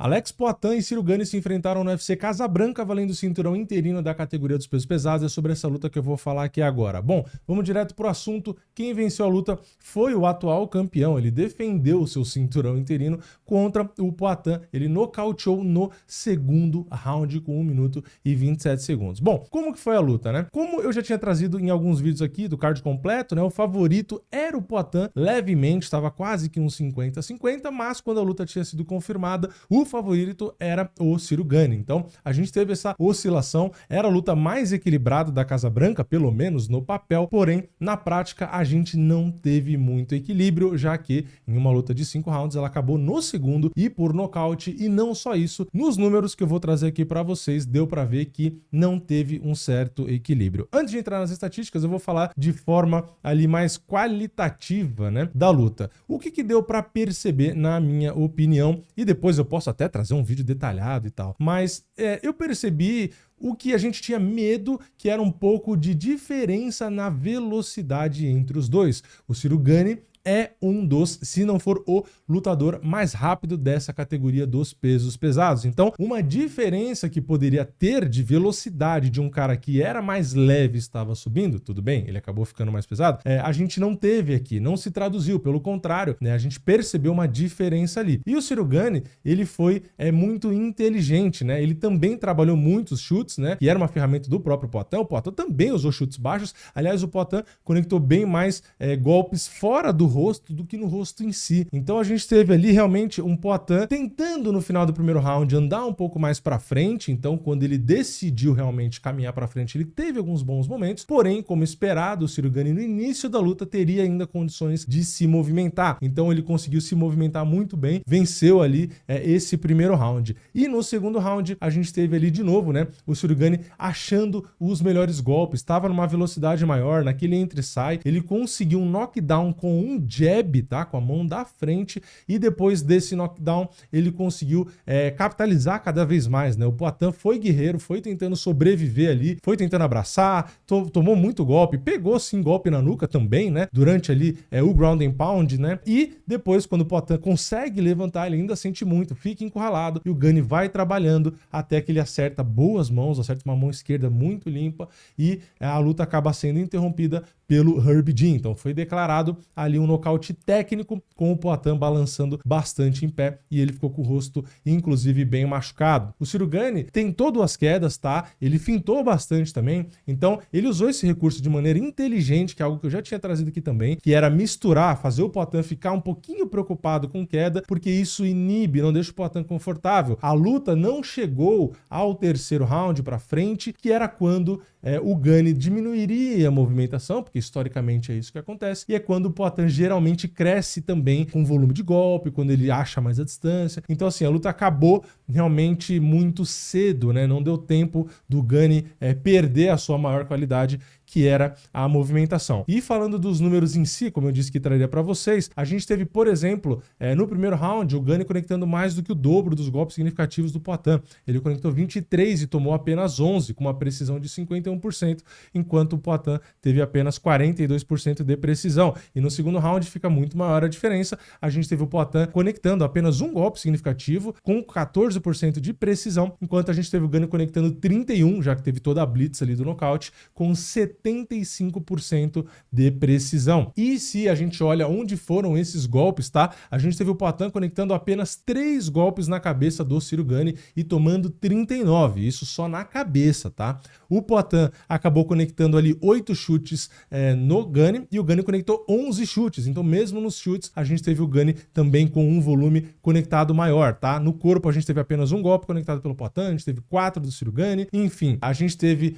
Alex Poatan e Ciro Gane se enfrentaram no UFC Casabranca, valendo o cinturão interino da categoria dos pesos pesados. É sobre essa luta que eu vou falar aqui agora. Bom, vamos direto pro assunto. Quem venceu a luta foi o atual campeão. Ele defendeu o seu cinturão interino contra o Poatan. Ele nocauteou no segundo round com 1 minuto e 27 segundos. Bom, como que foi a luta, né? Como eu já tinha trazido em alguns vídeos aqui do card completo, né? O favorito era o Poatan, levemente, estava quase que uns 50-50, mas quando a luta tinha sido confirmada, o favorito era o Ciro Gane. Então, a gente teve essa oscilação, era a luta mais equilibrada da Casabranca, pelo menos no papel, porém, na prática, a gente não teve muito equilíbrio, já que em uma luta de 5 rounds, ela acabou no segundo e por nocaute, e não só isso, nos números que eu vou trazer aqui para vocês, deu para ver que não teve um certo equilíbrio. Antes de entrar nas estatísticas, eu vou falar de forma ali mais qualitativa, né, da luta. O que deu para perceber, na minha opinião, e depois eu posso até trazer um vídeo detalhado e tal, mas eu percebi o que a gente tinha medo, que era um pouco de diferença na velocidade entre os dois. O Ciro Gane é um dos, se não for o lutador mais rápido dessa categoria dos pesos pesados. Então, uma diferença que poderia ter de velocidade de um cara que era mais leve e estava subindo, tudo bem, ele acabou ficando mais pesado, a gente não teve aqui, não se traduziu, pelo contrário, né, a gente percebeu uma diferença ali. E o Ciro Gane, ele foi muito inteligente, né, ele também trabalhou muitos chutes, né, que era uma ferramenta do próprio Poatan. O Poatan também usou chutes baixos, aliás, o Poatan conectou bem mais golpes fora do rosto do que no rosto em si. Então a gente teve ali realmente um Poatan tentando no final do primeiro round andar um pouco mais para frente. Então quando ele decidiu realmente caminhar para frente, ele teve alguns bons momentos, porém, como esperado, o Ciro Gane no início da luta teria ainda condições de se movimentar. Então ele conseguiu se movimentar muito bem, venceu ali esse primeiro round. E no segundo round a gente teve ali de novo, né, o Ciro Gane achando os melhores golpes, estava numa velocidade maior, naquele entre e sai, ele conseguiu um knockdown com um jab, tá? Com a mão da frente, e depois desse knockdown ele conseguiu capitalizar cada vez mais, né? O Poatan foi guerreiro, foi tentando sobreviver ali, foi tentando abraçar, tomou muito golpe, pegou sim golpe na nuca também, né? Durante ali o ground and pound, né? E depois, quando o Poatan consegue levantar, ele ainda sente muito, fica encurralado, e o Gane vai trabalhando até que ele acerta boas mãos, acerta uma mão esquerda muito limpa, e a luta acaba sendo interrompida pelo Herb Dean. Então foi declarado ali um nocaute técnico, com o Poatan balançando bastante em pé, e ele ficou com o rosto inclusive bem machucado. O Ciro Gane tentou 2 quedas, tá? Ele fintou bastante também, então ele usou esse recurso de maneira inteligente, que é algo que eu já tinha trazido aqui também, que era misturar, fazer o Poatan ficar um pouquinho preocupado com queda, porque isso inibe, não deixa o Poatan confortável. A luta não chegou ao terceiro round para frente, que era quando o Gane diminuiria a movimentação, porque historicamente é isso que acontece, e é quando o Poatan geralmente cresce também com volume de golpe, quando ele acha mais a distância. Então assim, a luta acabou realmente muito cedo, né? Não deu tempo do Gane perder a sua maior qualidade, que era a movimentação. E falando dos números em si, como eu disse que traria para vocês, a gente teve, por exemplo, no primeiro round, o Gane conectando mais do que o dobro dos golpes significativos do Poatan. Ele conectou 23 e tomou apenas 11, com uma precisão de 51%, enquanto o Poatan teve apenas 42% de precisão. E no segundo round fica muito maior a diferença. A gente teve o Poatan conectando apenas um golpe significativo, com 14% de precisão, enquanto a gente teve o Gane conectando 31, já que teve toda a blitz ali do nocaute, com 75% de precisão. E se a gente olha onde foram esses golpes, tá? A gente teve o Poatan conectando apenas 3 golpes na cabeça do Ciro Gane e tomando 39, isso só na cabeça, tá? O Poatan acabou conectando ali 8 chutes no Gane, e o Gane conectou 11 chutes, então mesmo nos chutes a gente teve o Gane também com um volume conectado maior, tá? No corpo a gente teve apenas um golpe conectado pelo Poatan, a gente teve 4 do Ciro Gane, enfim, a gente teve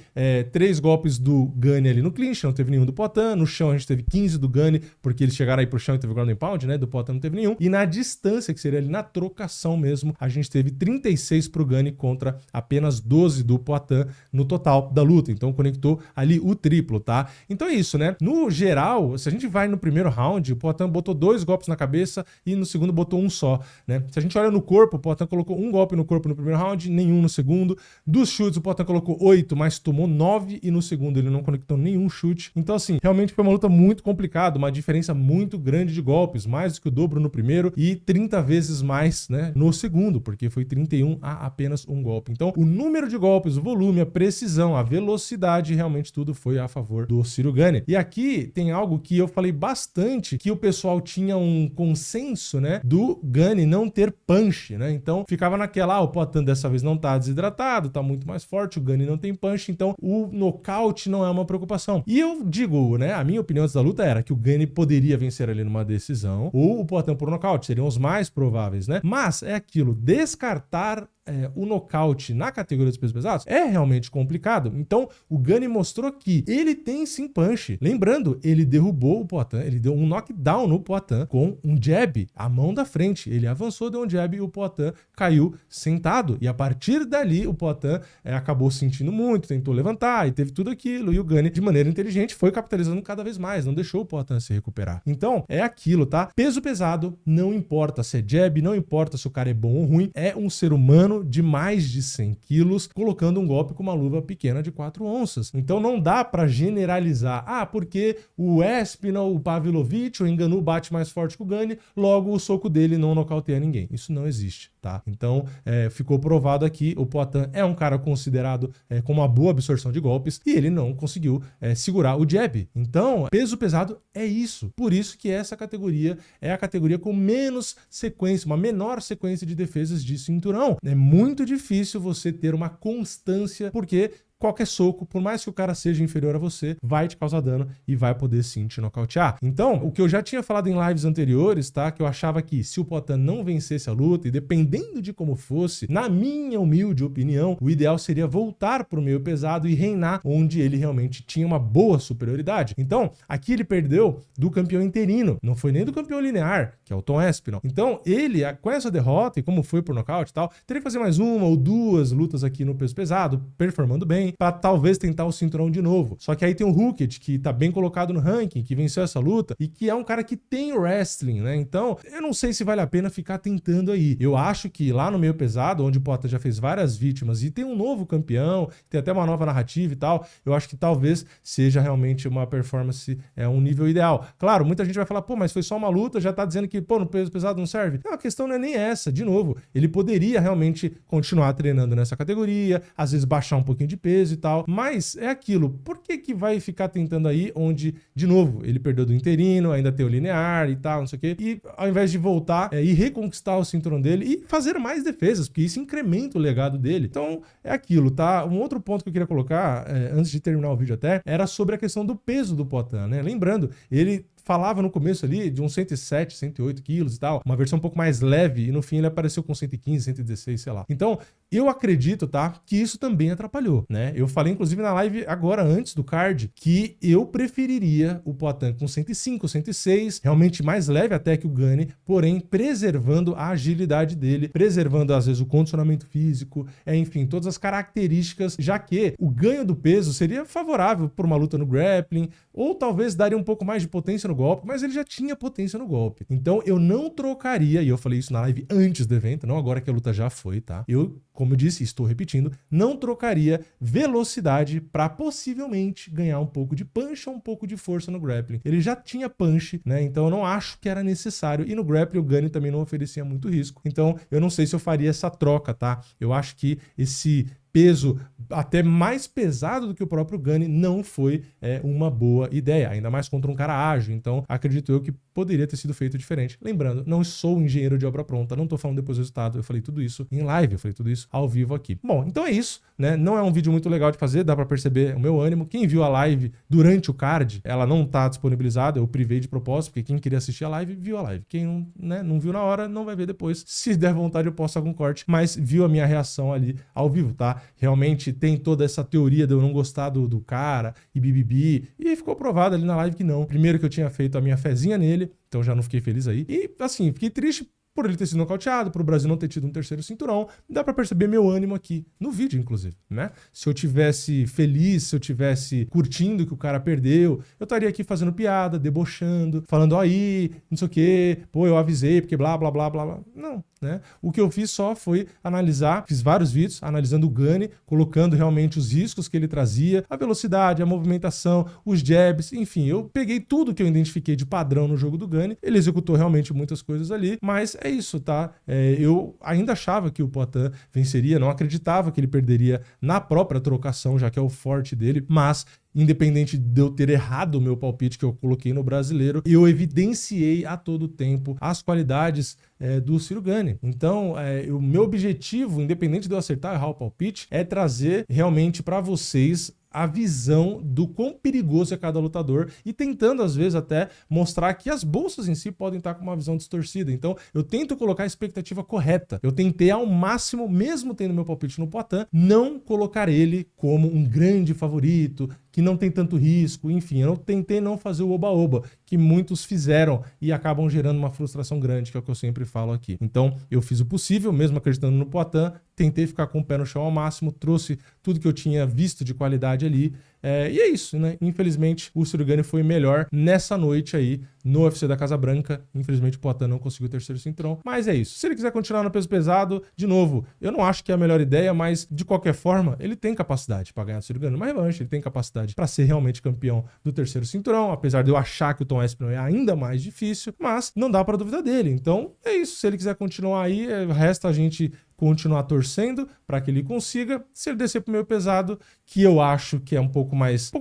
3 golpes do Gane ali no clinch, não teve nenhum do Poatan. No chão a gente teve 15 do Gane, porque eles chegaram aí pro chão e teve o ground and pound, né? Do Poatan não teve nenhum. E na distância, que seria ali na trocação mesmo, a gente teve 36 pro Gane contra apenas 12 do Poatan no total da luta. Então conectou ali o triplo, tá? Então é isso, né? No geral, se a gente vai no primeiro round, o Poatan botou 2 golpes na cabeça e no segundo botou um só, né? Se a gente olha no corpo, o Poatan colocou um golpe no corpo no primeiro round, nenhum no segundo. Dos chutes, o Poatan colocou 8, mas tomou 9, e no segundo ele não conectou conectou nenhum chute. Então, assim, realmente foi uma luta muito complicada, uma diferença muito grande de golpes, mais do que o dobro no primeiro e 30 vezes mais, né, no segundo, porque foi 31 a apenas um golpe. Então, o número de golpes, o volume, a precisão, a velocidade, realmente tudo foi a favor do Ciryl Gane. E aqui tem algo que eu falei bastante, que o pessoal tinha um consenso, né, do Gane não ter punch, né? Então, ficava naquela, o Poatan dessa vez não tá desidratado, tá muito mais forte, o Gane não tem punch, então o nocaute não é uma preocupação. E eu digo, né, a minha opinião antes da luta era que o Gane poderia vencer ali numa decisão, ou o Poatan por nocaute, seriam os mais prováveis, né? Mas é aquilo, descartar o nocaute na categoria dos pesos pesados é realmente complicado. Então, o Gane mostrou que ele tem sim punch. Lembrando, ele derrubou o Poatan, ele deu um knockdown no Poatan com um jab, a mão da frente. Ele avançou, deu um jab e o Poatan caiu sentado. E a partir dali, o Poatan acabou sentindo muito, tentou levantar e teve tudo aquilo. E o Gane, de maneira inteligente, foi capitalizando cada vez mais, não deixou o Poatan se recuperar. Então, é aquilo, tá? Peso pesado, não importa se é jab, não importa se o cara é bom ou ruim, é um ser humano de mais de 100 quilos, colocando um golpe com uma luva pequena de 4 onças. Então não dá pra generalizar, porque o Espinal, o Pavlovich, o Ngannou bate mais forte que o Gane, logo o soco dele não nocauteia ninguém. Isso não existe, tá? Então ficou provado aqui, o Poatan é um cara considerado com uma boa absorção de golpes e ele não conseguiu segurar o jab. Então, peso pesado é isso. Por isso que essa categoria é a categoria com menos sequência, uma menor sequência de defesas de cinturão. É muito difícil você ter uma constância, porque qualquer soco, por mais que o cara seja inferior a você, vai te causar dano e vai poder sim te nocautear. Então, o que eu já tinha falado em lives anteriores, tá? Que eu achava que se o Poatan não vencesse a luta, e dependendo de como fosse, na minha humilde opinião, o ideal seria voltar pro meio pesado e reinar onde ele realmente tinha uma boa superioridade. Então, aqui ele perdeu do campeão interino, não foi nem do campeão linear, que é o Tom Espinal. Então, ele, com essa derrota, e como foi por nocaute e tal, teria que fazer mais uma ou duas lutas aqui no peso pesado, performando bem, para talvez tentar o cinturão de novo. Só que aí tem o Hooket, que tá bem colocado no ranking, que venceu essa luta e que é um cara que tem wrestling, né? Então, eu não sei se vale a pena ficar tentando aí. Eu acho que lá no meio pesado, onde o Poatan já fez várias vítimas e tem um novo campeão, tem até uma nova narrativa e tal, eu acho que talvez seja realmente uma performance, um nível ideal. Claro, muita gente vai falar, mas foi só uma luta, já tá dizendo que, no peso pesado não serve. Não, a questão não é nem essa. De novo, ele poderia realmente continuar treinando nessa categoria, às vezes baixar um pouquinho de peso e tal, mas é aquilo, por que vai ficar tentando aí onde, de novo, ele perdeu do interino, ainda tem o linear e tal, não sei o quê, e ao invés de voltar e reconquistar o cinturão dele e fazer mais defesas, porque isso incrementa o legado dele. Então, é aquilo, tá? Um outro ponto que eu queria colocar, antes de terminar o vídeo até, era sobre a questão do peso do Poatan, né? Lembrando, ele falava no começo ali de uns 107, 108 quilos e tal, uma versão um pouco mais leve, e no fim ele apareceu com 115, 116, sei lá. Então, eu acredito, tá, que isso também atrapalhou, né? Eu falei, inclusive, na live agora, antes do card, que eu preferiria o Poatan com 105, 106, realmente mais leve até que o Gane, porém preservando a agilidade dele, preservando, às vezes, o condicionamento físico, enfim, todas as características, já que o ganho do peso seria favorável por uma luta no grappling, ou talvez daria um pouco mais de potência no golpe, mas ele já tinha potência no golpe. Então eu não trocaria, e eu falei isso na live antes do evento, não agora que a luta já foi, tá? Eu, como eu disse, estou repetindo, não trocaria velocidade para possivelmente ganhar um pouco de punch ou um pouco de força no grappling. Ele já tinha punch, né? Então eu não acho que era necessário. E no grappling o Gane também não oferecia muito risco. Então eu não sei se eu faria essa troca, tá? Eu acho que esse peso até mais pesado do que o próprio Gane não foi uma boa ideia, ainda mais contra um cara ágil. Então acredito eu que poderia ter sido feito diferente. Lembrando, não sou um engenheiro de obra pronta, não tô falando depois do resultado, eu falei tudo isso em live, eu falei tudo isso ao vivo aqui. Bom, então é isso, né? Não é um vídeo muito legal de fazer, dá pra perceber o meu ânimo. Quem viu a live durante o card, ela não tá disponibilizada, eu privei de propósito, porque quem queria assistir a live, viu a live. Quem não, né, não viu na hora, não vai ver depois. Se der vontade eu posto algum corte, mas viu a minha reação ali ao vivo, tá? Realmente tem toda essa teoria de eu não gostar do cara e bibibi, e aí ficou provado ali na live que não. Primeiro que eu tinha feito a minha fezinha nele, então já não fiquei feliz aí. E assim, fiquei triste por ele ter sido nocauteado, por o Brasil não ter tido um terceiro cinturão. Dá pra perceber meu ânimo aqui, no vídeo, inclusive, né? Se eu tivesse feliz, se eu tivesse curtindo que o cara perdeu, eu estaria aqui fazendo piada, debochando, falando aí, não sei o quê, eu avisei, porque blá, blá, blá, blá, blá. Não. né? O que eu fiz só foi analisar, fiz vários vídeos analisando o Gane, colocando realmente os riscos que ele trazia, a velocidade, a movimentação, os jabs, enfim, eu peguei tudo que eu identifiquei de padrão no jogo do Gane, ele executou realmente muitas coisas ali, mas é isso, tá? Eu ainda achava que o Poatan venceria, não acreditava que ele perderia na própria trocação, já que é o forte dele, mas independente de eu ter errado o meu palpite que eu coloquei no brasileiro, eu evidenciei a todo tempo as qualidades do Ciro Gane. Então, o meu objetivo, independente de eu acertar ou errar o palpite, é trazer realmente para vocês a visão do quão perigoso é cada lutador e tentando, às vezes, até mostrar que as bolsas em si podem estar com uma visão distorcida. Então, eu tento colocar a expectativa correta. Eu tentei ao máximo, mesmo tendo meu palpite no Poatan, não colocar ele como um grande favorito, que não tem tanto risco, enfim, eu tentei não fazer o oba-oba, que muitos fizeram e acabam gerando uma frustração grande, que é o que eu sempre falo aqui. Então, eu fiz o possível, mesmo acreditando no Poatan, tentei ficar com o pé no chão ao máximo, trouxe tudo que eu tinha visto de qualidade ali, e é isso, né? Infelizmente, o Ciro Gane foi melhor nessa noite aí no UFC da Casa Branca. Infelizmente, o Poatan não conseguiu o terceiro cinturão, mas é isso. Se ele quiser continuar no peso pesado, de novo, eu não acho que é a melhor ideia, mas de qualquer forma, ele tem capacidade para ganhar o Ciro Gane numa revanche, ele tem capacidade para ser realmente campeão do terceiro cinturão, apesar de eu achar que o Tom Aspinall é ainda mais difícil, mas não dá para duvidar dele. Então, é isso. Se ele quiser continuar aí, resta a gente continuar torcendo para que ele consiga. Se ele descer pro meio pesado, que eu acho que é um pouco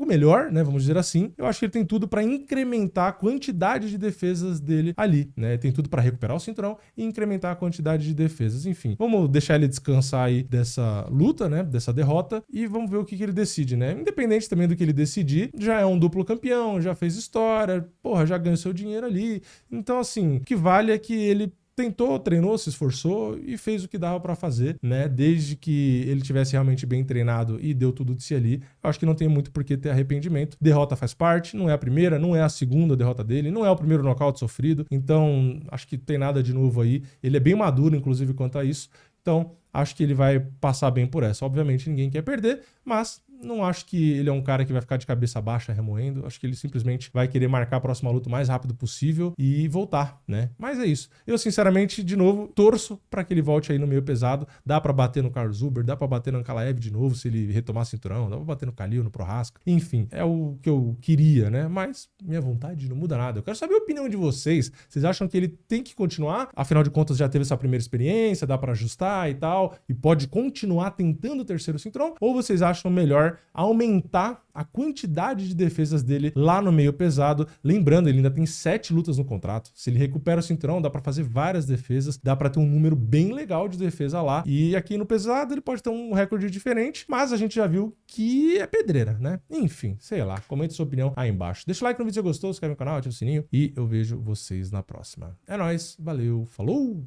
melhor, né, vamos dizer assim, eu acho que ele tem tudo para incrementar a quantidade de defesas dele ali, né? Tem tudo para recuperar o cinturão e incrementar a quantidade de defesas. Enfim, vamos deixar ele descansar aí dessa luta, né, dessa derrota, e vamos ver o que ele decide, né? Independente também do que ele decidir, já é um duplo campeão, já fez história, porra, já ganhou seu dinheiro ali. Então, assim, o que vale é que ele tentou, treinou, se esforçou e fez o que dava para fazer, né? Desde que ele tivesse realmente bem treinado e deu tudo de si ali, eu acho que não tem muito por que ter arrependimento. Derrota faz parte, não é a primeira, não é a segunda derrota dele, não é o primeiro nocaute sofrido, então acho que tem nada de novo aí. Ele é bem maduro, inclusive, quanto a isso, então acho que ele vai passar bem por essa. Obviamente ninguém quer perder, mas não acho que ele é um cara que vai ficar de cabeça baixa remoendo. Acho que ele simplesmente vai querer marcar a próxima luta o mais rápido possível e voltar, né? Mas é isso. Eu, sinceramente, de novo, torço para que ele volte aí no meio pesado. Dá para bater no Carlos Zuber, dá para bater no Ankalaev de novo se ele retomar cinturão, dá para bater no Khalil, no Prochazka. Enfim, é o que eu queria, né? Mas minha vontade não muda nada. Eu quero saber a opinião de vocês. Vocês acham que ele tem que continuar? Afinal de contas, já teve essa primeira experiência, dá para ajustar e tal, e pode continuar tentando o terceiro cinturão? Ou vocês acham melhor aumentar a quantidade de defesas dele lá no meio pesado? Lembrando, ele ainda tem 7 lutas no contrato. Se ele recupera o cinturão, dá pra fazer várias defesas, dá pra ter um número bem legal de defesa lá. E aqui no pesado ele pode ter um recorde diferente, mas a gente já viu que é pedreira, né? Enfim, sei lá. Comente sua opinião aí embaixo. Deixa o like no vídeo se você gostou, se inscreve no canal, ativa o sininho e eu vejo vocês na próxima. É nóis, valeu, falou!